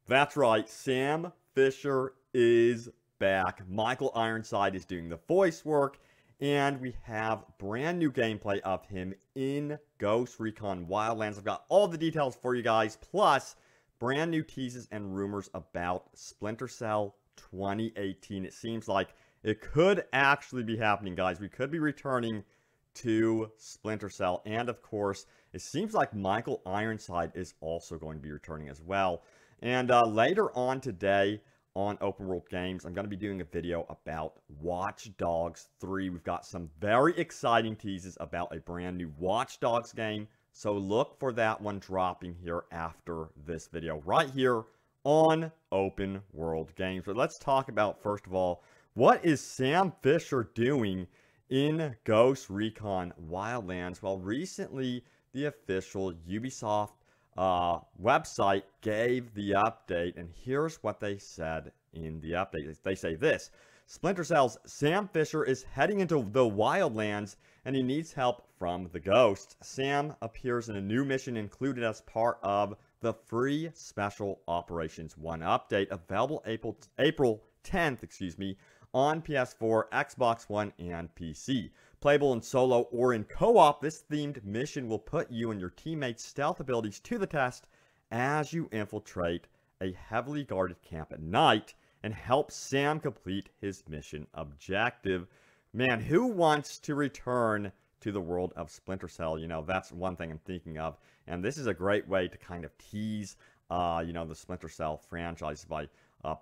That's right, Sam Fisher is back. Michael Ironside is doing the voice work, and we have brand new gameplay of him in Ghost Recon Wildlands. I've got all the details for you guys, plus brand new teases and rumors about Splinter Cell 2018. It seems like it could actually be happening, guys. We could be returning to Splinter Cell, and of course, it seems like Michael Ironside is also going to be returning as well. And later on today on Open World Games, I'm going to be doing a video about Watch Dogs 3. We've got some very exciting teases about a brand new Watch Dogs game, so look for that one dropping here after this video, right here on Open World Games. But let's talk about, first of all, what is Sam Fisher doing in Ghost Recon Wildlands? Well, recently, the official Ubisoft website gave the update, and here's what they said in the update. They say this: Splinter Cell's Sam Fisher is heading into the Wildlands, and he needs help from the Ghosts. Sam appears in a new mission included as part of the free Special Operations 1 update, available April 10th, on PS4, Xbox One, and PC. Playable in solo or in co-op, this themed mission will put you and your teammates' stealth abilities to the test as you infiltrate a heavily guarded camp at night and help Sam complete his mission objective. Man, who wants to return to the world of Splinter Cell? You know, that's one thing I'm thinking of. And this is a great way to kind of tease, the Splinter Cell franchise by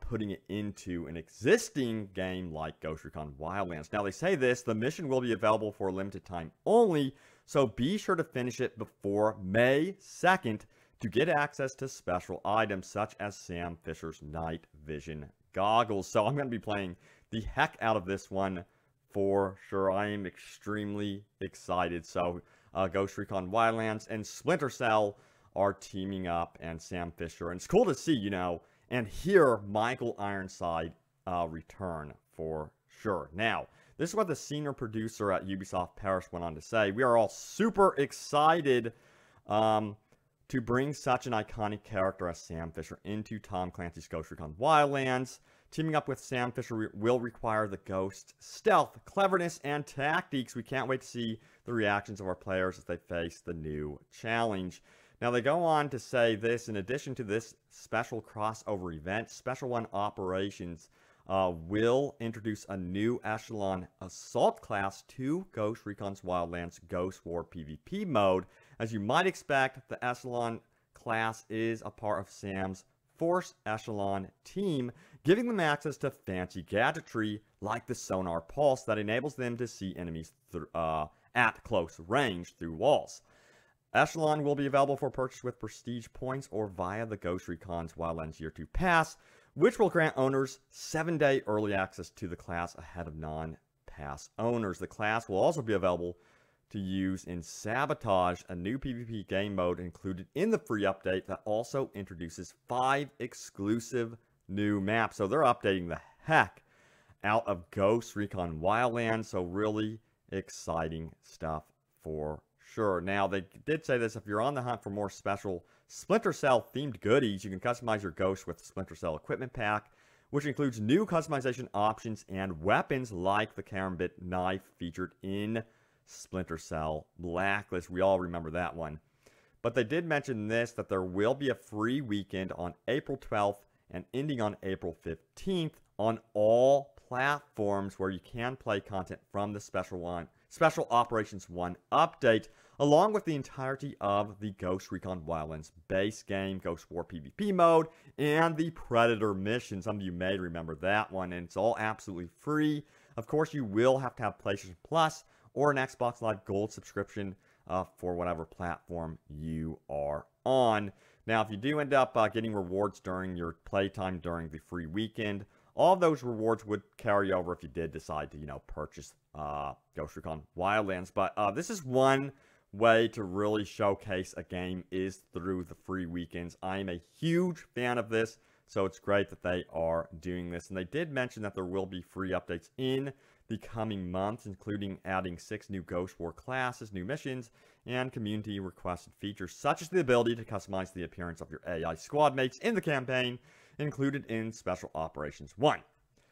putting it into an existing game like Ghost Recon Wildlands. Now, they say this: the mission will be available for a limited time only, so be sure to finish it before May 2nd to get access to special items such as Sam Fisher's night vision goggles. So I'm going to be playing the heck out of this one for sure. I am extremely excited. So Ghost Recon Wildlands and Splinter Cell are teaming up, and Sam Fisher. And it's cool to see, and hear Michael Ironside return for sure. Now, this is what the senior producer at Ubisoft Paris went on to say: we are all super excited to bring such an iconic character as Sam Fisher into Tom Clancy's Ghost Recon Wildlands. Teaming up with Sam Fisher will require the Ghost's stealth, cleverness, and tactics. We can't wait to see the reactions of our players as they face the new challenge. Now, they go on to say this: in addition to this special crossover event, Special 1 Operations will introduce a new Echelon Assault class to Ghost Recon's Wildlands Ghost War PvP mode. As you might expect, the Echelon class is a part of Sam's Force Echelon team, giving them access to fancy gadgetry like the Sonar Pulse that enables them to see enemies at close range through walls. Echelon will be available for purchase with Prestige points or via the Ghost Recon's Wildlands Year 2 Pass, which will grant owners 7-day early access to the class ahead of non-pass owners. The class will also be available to use in Sabotage, a new PvP game mode included in the free update that also introduces 5 exclusive new maps. So they're updating the heck out of Ghost Recon Wildlands, so really exciting stuff for sure. Now, they did say this: if you're on the hunt for more special Splinter Cell themed goodies, you can customize your Ghost with the Splinter Cell equipment pack, which includes new customization options and weapons like the Karambit knife featured in Splinter Cell Blacklist. We all remember that one. But they did mention this, that there will be a free weekend on April 12th and ending on April 15th on all platforms where you can play content from the Special Operations 1 update, along with the entirety of the Ghost Recon Wildlands base game, Ghost War PvP mode, and the Predator mission. Some of you may remember that one, and it's all absolutely free. Of course, you will have to have PlayStation Plus or an Xbox Live Gold subscription for whatever platform you are on. Now, if you do end up getting rewards during your playtime during the free weekend, all of those rewards would carry over if you did decide to, purchase Ghost Recon Wildlands. But this is one way to really showcase a game is through the free weekends. I am a huge fan of this. So it's great that they are doing this. And they did mention that there will be free updates in the coming months, including adding 6 new Ghost War classes, new missions, and community requested features, such as the ability to customize the appearance of your AI squad mates in the campaign, included in Special Operations 1.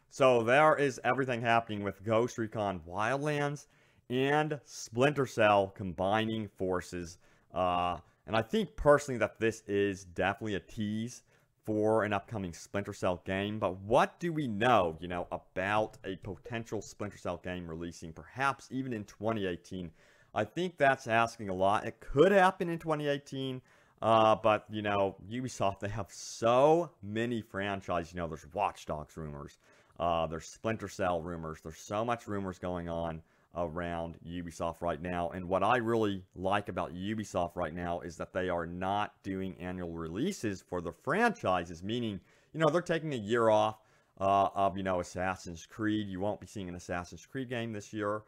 So there is everything happening with Ghost Recon Wildlands and Splinter Cell combining forces. And I think personally that this is definitely a tease for an upcoming Splinter Cell game. But what do we know, about a potential Splinter Cell game releasing perhaps even in 2018? I think that's asking a lot. It could happen in 2018. But, Ubisoft, they have so many franchises. There's Watch Dogs rumors. There's Splinter Cell rumors. There's so much rumors going on around Ubisoft right now. And what I really like about Ubisoft right now is that they are not doing annual releases for the franchises, meaning, they're taking a year off of, Assassin's Creed. You won't be seeing an Assassin's Creed game this year.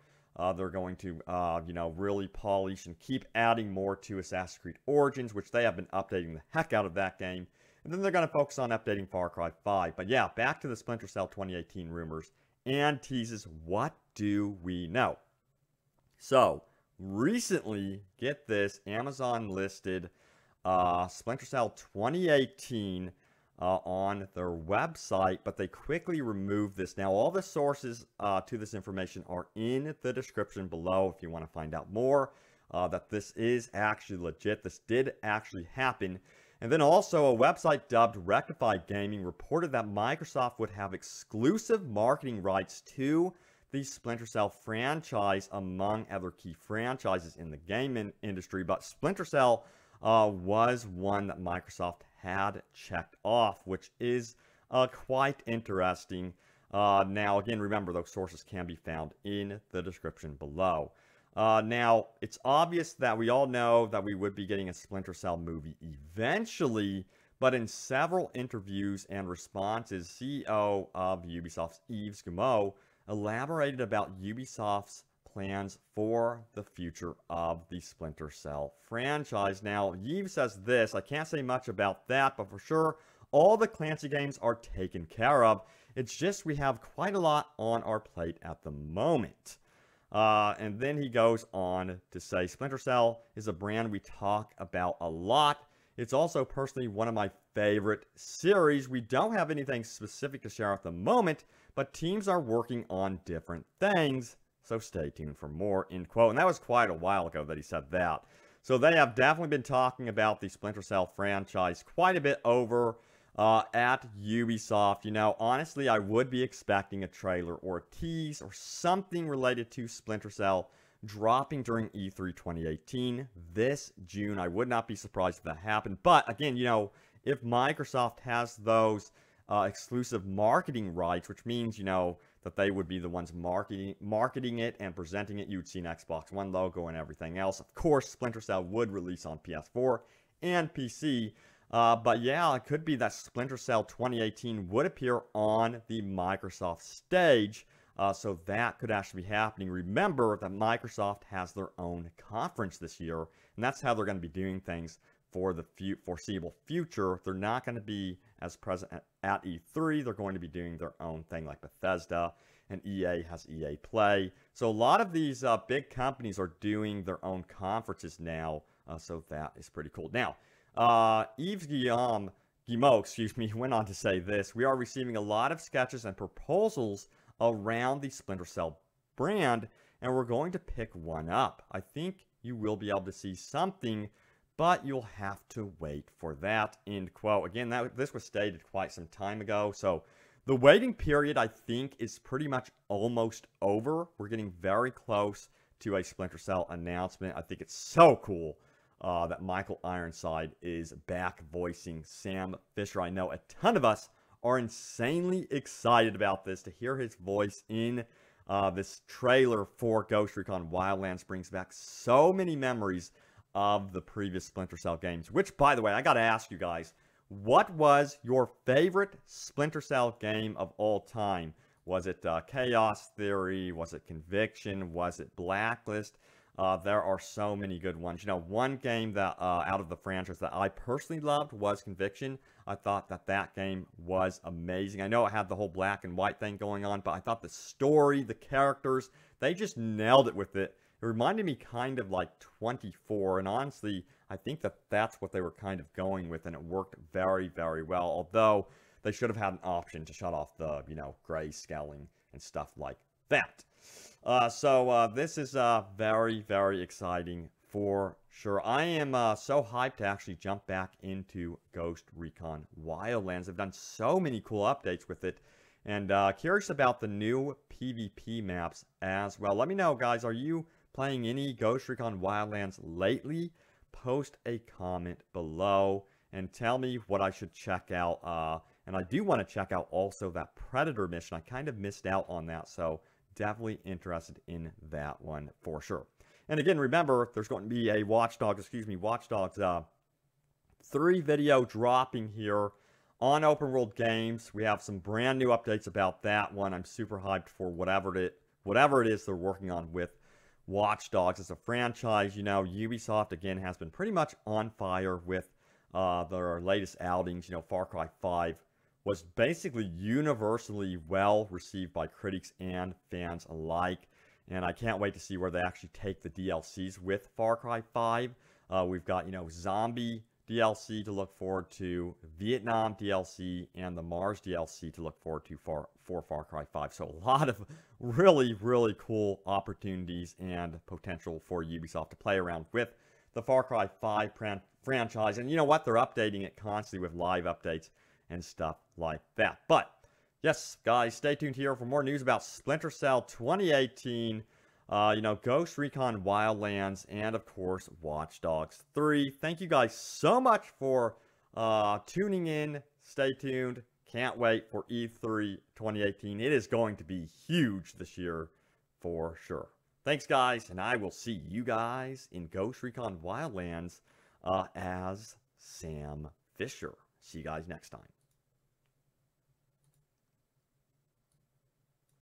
They're going to, really polish and keep adding more to Assassin's Creed Origins, which they have been updating the heck out of that game. And then they're going to focus on updating Far Cry 5. But yeah, back to the Splinter Cell 2018 rumors and teases. What do we know? So, recently, get this, Amazon listed Splinter Cell 2018 on their website, but they quickly removed this. Now, all the sources to this information are in the description below if you want to find out more, that this is actually legit. This did actually happen. And then also a website dubbed Rectified Gaming reported that Microsoft would have exclusive marketing rights to the Splinter Cell franchise among other key franchises in the game industry. But Splinter Cell was one that Microsoft had checked off, which is quite interesting. Now, again, remember, those sources can be found in the description below. Now, it's obvious that we all know that we would be getting a Splinter Cell movie eventually, but in several interviews and responses, CEO of Ubisoft's Yves Guillemot elaborated about Ubisoft's plans for the future of the Splinter Cell franchise. Now, Yves says this, I can't say much about that, but for sure, all the Clancy games are taken care of. It's just we have quite a lot on our plate at the moment. And then he goes on to say, Splinter Cell is a brand we talk about a lot. It's also personally one of my favorite series. We don't have anything specific to share at the moment, but teams are working on different things. So stay tuned for more, end quote. And that was quite a while ago that he said that. So they have definitely been talking about the Splinter Cell franchise quite a bit over at Ubisoft. Honestly, I would be expecting a trailer or a tease or something related to Splinter Cell dropping during E3 2018 this June. I would not be surprised if that happened. But again, if Microsoft has those exclusive marketing rights, which means, that they would be the ones marketing it and presenting it, you would see an Xbox One logo and everything else. Of course, Splinter Cell would release on PS4 and PC. But yeah, it could be that Splinter Cell 2018 would appear on the Microsoft stage. So that could actually be happening. Remember that Microsoft has their own conference this year, and that's how they're going to be doing things for the foreseeable future. They're not going to be as present at E3. They're going to be doing their own thing like Bethesda, and EA has EA Play. So a lot of these big companies are doing their own conferences now, so that is pretty cool. Now, Yves Guillemot, went on to say this, we are receiving a lot of sketches and proposals around the Splinter Cell brand, and we're going to pick one up. I think you will be able to see something, but you'll have to wait for that, end quote. Again, this was stated quite some time ago, so the waiting period, I think, is pretty much almost over. We're getting very close to a Splinter Cell announcement. I think it's so cool that Michael Ironside is back voicing Sam Fisher. I know a ton of us are insanely excited about this. To hear his voice in this trailer for Ghost Recon Wildlands brings back so many memories of the previous Splinter Cell games. Which, by the way, I gotta ask you guys, what was your favorite Splinter Cell game of all time? Was it Chaos Theory? Was it Conviction? Was it Blacklist? There are so many good ones. You know, one game that out of the franchise that I personally loved was Conviction. I thought that game was amazing. I know it had the whole black and white thing going on, but I thought the story, the characters, they just nailed it with it. It reminded me kind of like 24, and honestly, I think that's what they were kind of going with, and it worked very, very well. Although they should have had an option to shut off the, you know, grayscaling and stuff like that. So this is very, very exciting for sure. I am so hyped to actually jump back into Ghost Recon Wildlands. They've done so many cool updates with it, and curious about the new PvP maps as well. Let me know, guys, are you playing any Ghost Recon Wildlands lately? Post a comment below and tell me what I should check out. And I do want to check out also that Predator mission. I kind of missed out on that, so definitely interested in that one for sure. And again, remember, there's going to be a Watch Dogs 3 video dropping here on Open World Games. We have some brand new updates about that one. I'm super hyped for whatever it is they're working on with Watch Dogs. As a franchise, you know, Ubisoft, again, has been pretty much on fire with their latest outings. You know, Far Cry 5 was basically universally well received by critics and fans alike. And I can't wait to see where they actually take the DLCs with Far Cry 5. We've got, you know, Zombie DLC to look forward to, Vietnam DLC, and the Mars DLC to look forward to for Far Cry 5. So a lot of really, really cool opportunities and potential for Ubisoft to play around with the Far Cry 5 franchise. And you know what? They're updating it constantly with live updates and stuff like that. But yes, guys, stay tuned here for more news about Splinter Cell 2018, you know, Ghost Recon Wildlands, and of course, Watch Dogs 3. Thank you guys so much for tuning in. Stay tuned. Can't wait for E3 2018. It is going to be huge this year for sure. Thanks, guys, and I will see you guys in Ghost Recon Wildlands as Sam Fisher. See you guys next time.